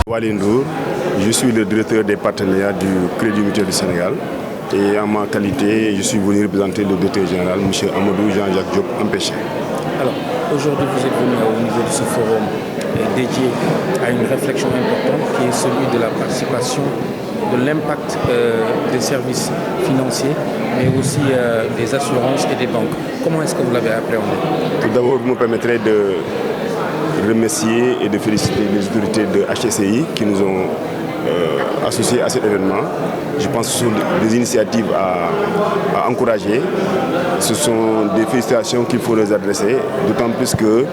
Waly Ndour, je suis le directeur des partenariats du Crédit Mutuel du Sénégal et en ma qualité, je suis venu représenter le directeur général, M. Amadou Jean-Jacques Diop, empêché. Alors, aujourd'hui, vous êtes venu au niveau de ce forum dédié à une réflexion importante qui est celui de la participation, de l'impact des services financiers, mais aussi des assurances et des banques. Comment est-ce que vous l'avez appréhendé? Tout d'abord, vous me permettrez de remercier et de féliciter les autorités de HCCI qui nous ont associés à cet événement. Je pense que ce sont des initiatives à encourager. Ce sont des félicitations qu'il faut les adresser, d'autant plus que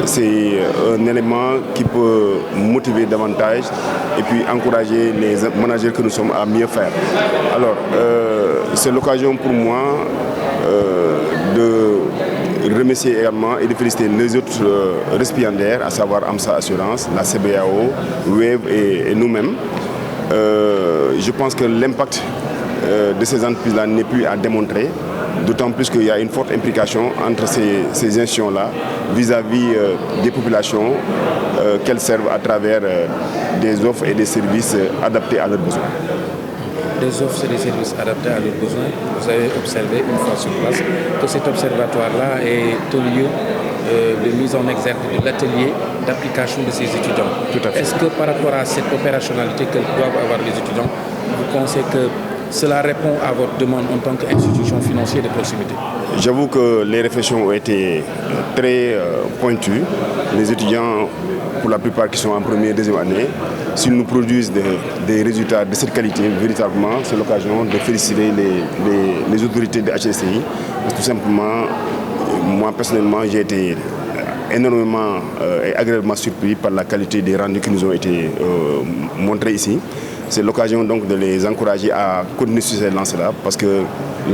c'est un élément qui peut motiver davantage et puis encourager les managers que nous sommes à mieux faire. Alors, c'est l'occasion pour moi de remercier également et de féliciter les autres récipiendaires, à savoir AMSA Assurance, la CBAO, Wave et nous-mêmes. Je pense que l'impact de ces entreprises-là n'est plus à démontrer, d'autant plus qu'il y a une forte implication entre ces institutions-là vis-à-vis des populations qu'elles servent à travers des offres et des services adaptés à leurs besoins. Des offres et des services adaptés à leurs besoins. Vous avez observé une fois sur place que cet observatoire-là est un lieu de mise en exergue de l'atelier d'application de ces étudiants. Tout à fait. Est-ce que par rapport à cette opérationnalité que doivent avoir les étudiants, vous pensez que cela répond à votre demande en tant qu'institution financière de proximité? J'avoue que les réflexions ont été très pointues. Les étudiants, pour la plupart qui sont en première et deuxième année, s'ils nous produisent des résultats de cette qualité, véritablement, c'est l'occasion de féliciter les autorités de HCCI. Parce que tout simplement, moi personnellement, j'ai été énormément et agréablement surpris par la qualité des rendus qui nous ont été montrés ici. C'est l'occasion donc de les encourager à continuer sur cette lancée-là parce que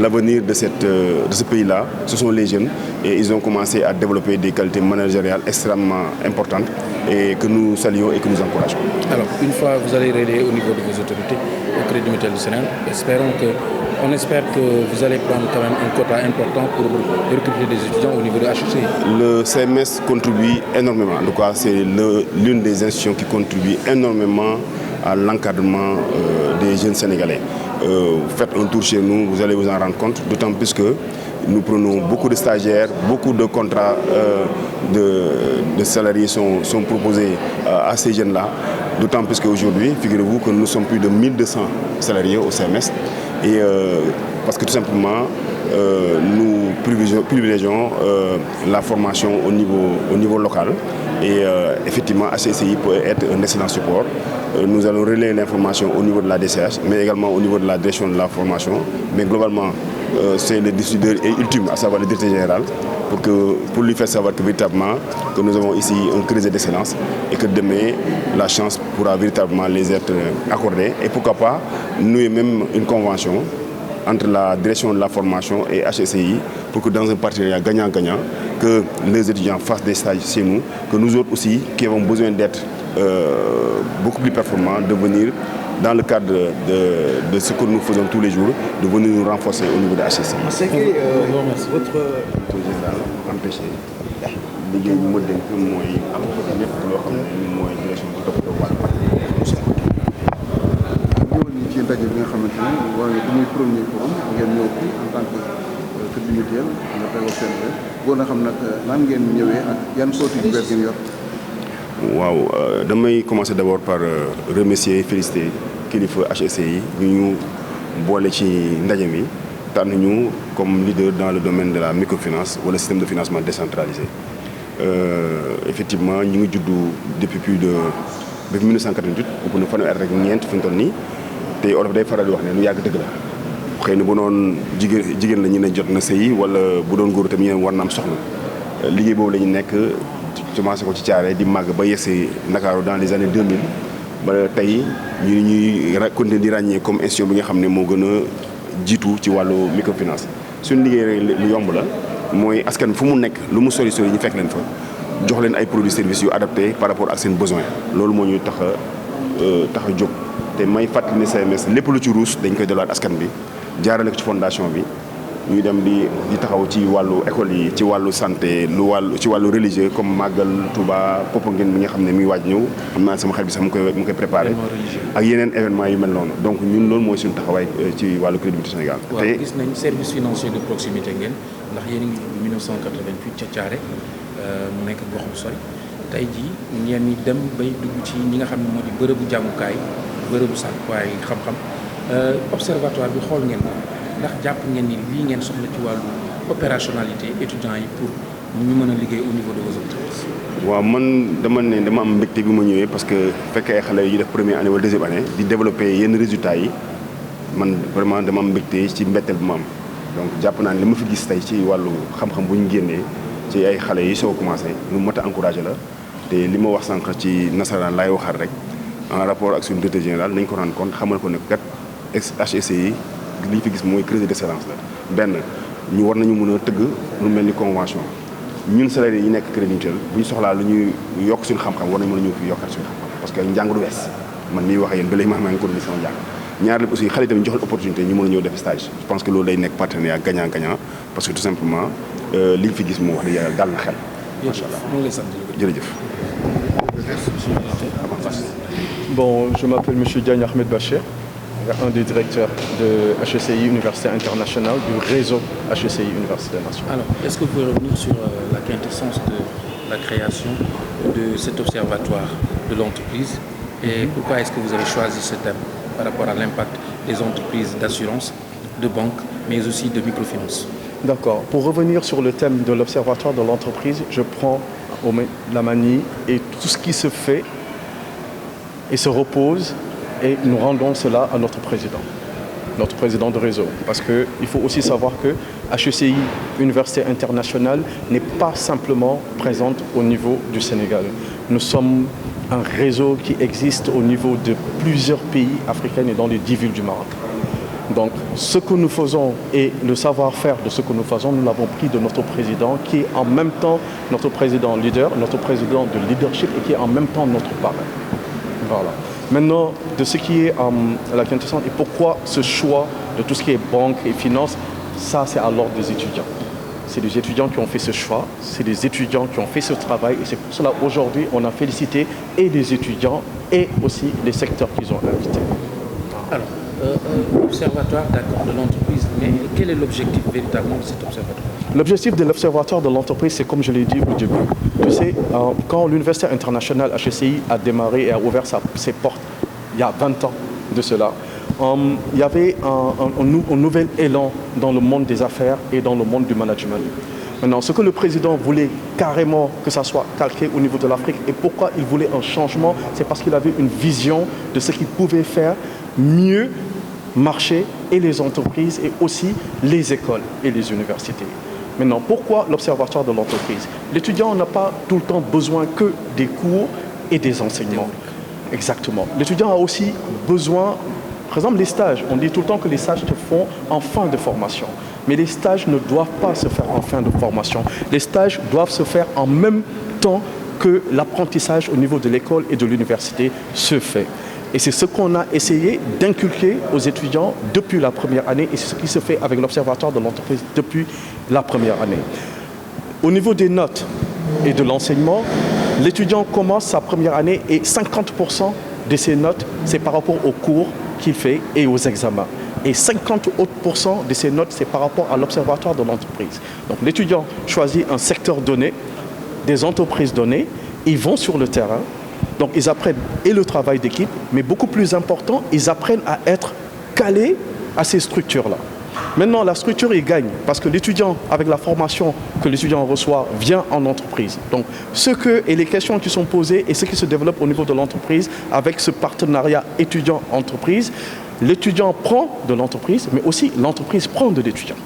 l'avenir de ce pays-là, ce sont les jeunes et ils ont commencé à développer des qualités managériales extrêmement importantes et que nous saluons et que nous encourageons. Alors, une fois vous allez relayer au niveau de vos autorités au Crédit Mutuel du Sénégal, on espère que vous allez prendre quand même un quota important pour recruter des étudiants au niveau de HEC. Le CMS contribue énormément. En tout cas, c'est l'une des institutions qui contribue énormément à l'encadrement des jeunes Sénégalais. Faites un tour chez nous, vous allez vous en rendre compte, d'autant plus que nous prenons beaucoup de stagiaires, beaucoup de contrats de salariés sont proposés à ces jeunes-là, d'autant plus qu'aujourd'hui, figurez-vous que nous sommes plus de 1200 salariés au CMS, et parce que tout simplement, nous privilégions la formation au niveau local, et effectivement, HCCI peut être un excellent support. Nous allons relayer l'information au niveau de la DCH, mais également au niveau de la direction de la formation. Mais globalement, c'est le décideur ultime, à savoir le directeur général, pour lui faire savoir que véritablement que nous avons ici un creuset d'excellence et que demain, la chance pourra véritablement les être accordée. Et pourquoi pas, nouer même une convention entre la direction de la formation et HCCI pour que dans un partenariat gagnant-gagnant, que les étudiants fassent des stages chez nous, que nous autres aussi, qui avons besoin d'être beaucoup plus performants, de venir dans le cadre de ce que nous faisons tous les jours, de venir nous renforcer au niveau de HCCI. C'est que votre général empêché liggéey bi ma dénk mooy am ñëpp loo xam ne mooy direction bu toppatoo wàllu ñëwal ñu ci ndaje bi nga xamante ne war nga bu muy premier forum ngeen ñëw fi en tant que Crédit Mutuel nga teewal seen wér boo na xam nag nan ngeen ñëwee ak yan sooti yu ngeen yor. waaw damay commencer d'abord par remercier et féliciter kilifa HCCI ñu boole ci ndaje mi tànn ñu comme leader dans le domaine de la microfinance wala système de financement décentralisé. Effectivement ñu ngi juddu depuis 1988 ëpp na fanweeri at rek ñeent fi mu toll nii te olof day faral di wax ne lu yàgg dëgg la xëy na bu doon jigéen la ñu ne jot na sëy wala bu doon góor tamit ñu ne war na am soxna liggéey boobu la ñu nekk. commencé ko ci caare di màgg ba yegsi Ndakaaru dans les années 2000 ba tey ñuy continuer di ràññee comme institution bi nga xam ne moo gën a jiitu ci wàllu microfinance. suñu liggéey rek lu yomb la mooy askan fu mu nekk lu mu sori ñu fekk leen fa jox leen ay produits services yu adaptés par rapport ak seen besoin loolu moo ñuy tax a jóg te may fàttali ne CMS lépp lu ci ruus dañ koy delluwaat askan bi jaarale ko ci fondation bi ñuy dem di taxaw ci wàllu école yi ci wàllu santé ci wàllu religieux comme Magal Touba Popenguine mi nga xam ne mi ngi waaj ñëw xam naa sama xel bi sax mu koy préparé ak yeneen événements yu mel noonu donc ñun loolu mooy suñu taxawaay ci wàllu crédibilité Sénégal. waaw gis nañ service financier de proximité ngeen ndax yéen a ngi 1988 ca Thiaré mu nekk gox bu sori tey jii ngeen ñi dem bay dugg ci ñi nga xam ne moo di bërëbu jàngukaay bërëbu sàkkuwaay xam-xam observatoire bi xool ngeen ko ndax jàpp ngeen ni lii ngeen soxla ci wàllu opérationnalité étudiants yi pour ñu mën a liggéey au niveau de vos entreprises. waaw man dama am mbégte bi ma ñëwee parce que fekkee ay xale yu def première année wala deuxième année di développer yenn résultats yi man vraiment dama am mbégte ci mbetteel bu ma am donc jàpp naa ne li ma fi gis tey ci wàllu xam-xam bu ñu génnee ci ay xale yi soo commencé lu mot a encouragé la te li ma wax sànq ci nasaraan laay waxaat rek en rapport ak suñu directeur général nañ ko rendre compte xamal ko ne kat HECI li ñu fi gis mooy creuset d'excellence la benn ñu war nañu mën a tëgg lu mel ni convention ñun salariés yi nekk Crédit Mutuel bu ñu soxlaa lu ñuy yokk suñu xam-xam war nañu mën a ñëw fi yokkat suñu xam-xam parce que njàng du wees man miy wax ak yéen ba léegi maa ngi continuer sama njàng ñaar lépp aussi xale tamit joxal opportunité ñu mën a ñëw def stage je pense que loolu day nekk partenariat gagnant-gagnant parce que tout simplement li ñu fi gis moo wax dëgg yàlla dal na xel macha allah jërëjëf. Bon, je m'appelle M. Diagne Ahmed Bachir, un des directeurs de HECI Université Internationale, du réseau HECI Université Nationale. Alors, est-ce que vous pouvez revenir sur la quintessence de la création de cet observatoire de l'entreprise et pourquoi est-ce que vous avez choisi ce thème par rapport à l'impact des entreprises d'assurance, de banque, mais aussi de microfinance? D'accord. Pour revenir sur le thème de l'observatoire de l'entreprise, je prends la manie et tout ce qui se fait et se repose et nous rendons cela à notre président de réseau. Parce qu'il faut aussi savoir que HECI Université Internationale n'est pas simplement présente au niveau du Sénégal. Nous sommes un réseau qui existe au niveau de plusieurs pays africains et dans les 10 villes du Maroc. Donc ce que nous faisons et le savoir-faire de ce que nous faisons, nous l'avons pris de notre président qui est en même temps notre président leader, notre président de leadership et qui est en même temps notre parrain. Voilà. Maintenant, de ce qui est la quintessence et pourquoi ce choix de tout ce qui est banque et finance, ça c'est à l'ordre des étudiants. C'est des étudiants qui ont fait ce choix, c'est des étudiants qui ont fait ce travail et c'est pour cela aujourd'hui on a félicité et les étudiants et aussi les secteurs qu'ils ont invités. Alors, observatoire d'accord de l'entreprise, mais quel est l'objectif véritablement de cet observatoire? L'objectif de l'observatoire de l'entreprise, c'est comme je l'ai dit au début. Tu sais, quand l'Université internationale HECI a démarré et a ouvert ses portes il y a 20 ans de cela, il y avait un nouvel élan dans le monde des affaires et dans le monde du management. Maintenant, ce que le président voulait carrément que ça soit calqué au niveau de l'Afrique et pourquoi il voulait un changement, c'est parce qu'il avait une vision de ce qu'il pouvait faire mieux marcher et les entreprises et aussi les écoles et les universités. Maintenant, pourquoi l'observatoire de l'entreprise? L'étudiant n'a pas tout le temps besoin que des cours et des enseignements. Exactement. L'étudiant a aussi besoin, par exemple, les stages. On dit tout le temps que les stages se font en fin de formation. Mais les stages ne doivent pas se faire en fin de formation. Les stages doivent se faire en même temps que l'apprentissage au niveau de l'école et de l'université se fait. Et c'est ce qu'on a essayé d'inculquer aux étudiants depuis la première année et c'est ce qui se fait avec l'observatoire de l'entreprise depuis la première année. Au niveau des notes et de l'enseignement, l'étudiant commence sa première année et 50% de ses notes, c'est par rapport aux cours qu'il fait et aux examens. Et 50% de ses notes, c'est par rapport à l'observatoire de l'entreprise. Donc l'étudiant choisit un secteur donné, des entreprises données, ils vont sur le terrain. Donc ils apprennent et le travail d'équipe, mais beaucoup plus important, ils apprennent à être calés à ces structures-là. Maintenant, la structure, il gagne parce que l'étudiant, avec la formation que l'étudiant reçoit, vient en entreprise. Donc, et les questions qui sont posées et ce qui se développe au niveau de l'entreprise avec ce partenariat étudiant-entreprise, l'étudiant prend de l'entreprise, mais aussi l'entreprise prend de l'étudiant.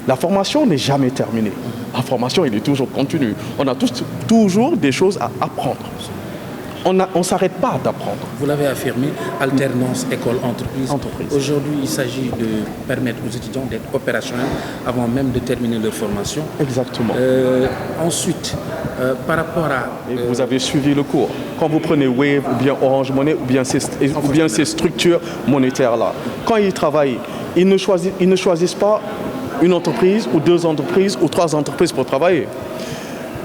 La formation n'est jamais terminée. La formation, elle est toujours continue. On a toujours des choses à apprendre. On ne s'arrête pas d'apprendre. Vous l'avez affirmé, alternance école-entreprise. Aujourd'hui, il s'agit de permettre aux étudiants d'être opérationnels avant même de terminer leur formation. Exactement. Ensuite, par rapport à... Vous avez suivi le cours. Quand vous prenez Wave ou bien Orange Money ou bien ces structures monétaires-là, quand ils travaillent, ils ne choisissent pas une entreprise ou 2 entreprises ou 3 entreprises pour travailler.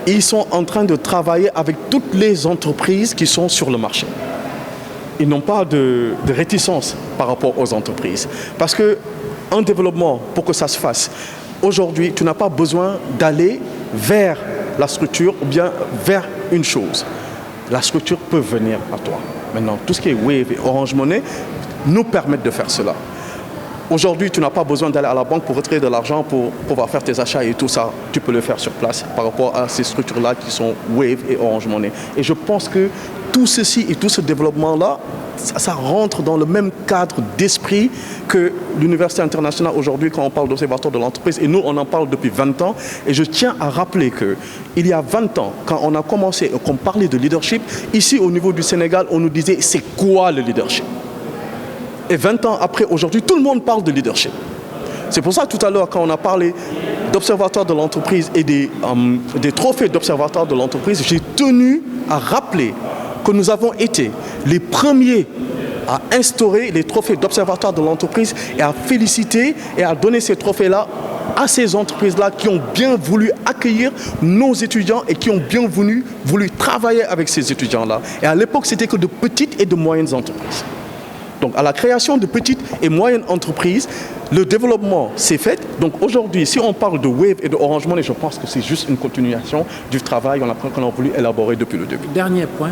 Ils sont en train de travailler avec toutes les entreprises qui sont sur le marché. Ils n'ont pas de réticence par rapport aux entreprises. Parce qu'un développement, pour que ça se fasse, aujourd'hui, tu n'as pas besoin d'aller vers la structure ou bien vers une chose. La structure peut venir à toi. Maintenant, tout ce qui est Wave et Orange Money nous permettent de faire cela. Aujourd'hui, tu n'as pas besoin d'aller à la banque pour retirer de l'argent pour pouvoir faire tes achats et tout ça. Tu peux le faire sur place par rapport à ces structures-là qui sont Wave et Orange Money. Et je pense que tout ceci et tout ce développement-là, ça rentre dans le même cadre d'esprit que l'Université internationale aujourd'hui quand on parle d'observatoire de l'entreprise. Et nous, on en parle depuis 20 ans. Et je tiens à rappeler qu'il y a 20 ans, quand on a commencé et qu'on parlait de leadership, ici au niveau du Sénégal, on nous disait c'est quoi le leadership? Et 20 ans après, aujourd'hui, tout le monde parle de leadership. C'est pour ça que tout à l'heure, quand on a parlé d'observatoire de l'entreprise et des trophées d'observatoire de l'entreprise, j'ai tenu à rappeler que nous avons été les premiers à instaurer les trophées d'observatoire de l'entreprise et à féliciter et à donner ces trophées-là à ces entreprises-là qui ont bien voulu accueillir nos étudiants et qui ont bien voulu travailler avec ces étudiants-là. Et à l'époque, c'était que de petites et de moyennes entreprises. Donc, à la création de petites et moyennes entreprises, le développement s'est fait. Donc, aujourd'hui, si on parle de Wave et de Orange Money, je pense que c'est juste une continuation du travail qu'on a voulu élaborer depuis le début. Dernier point.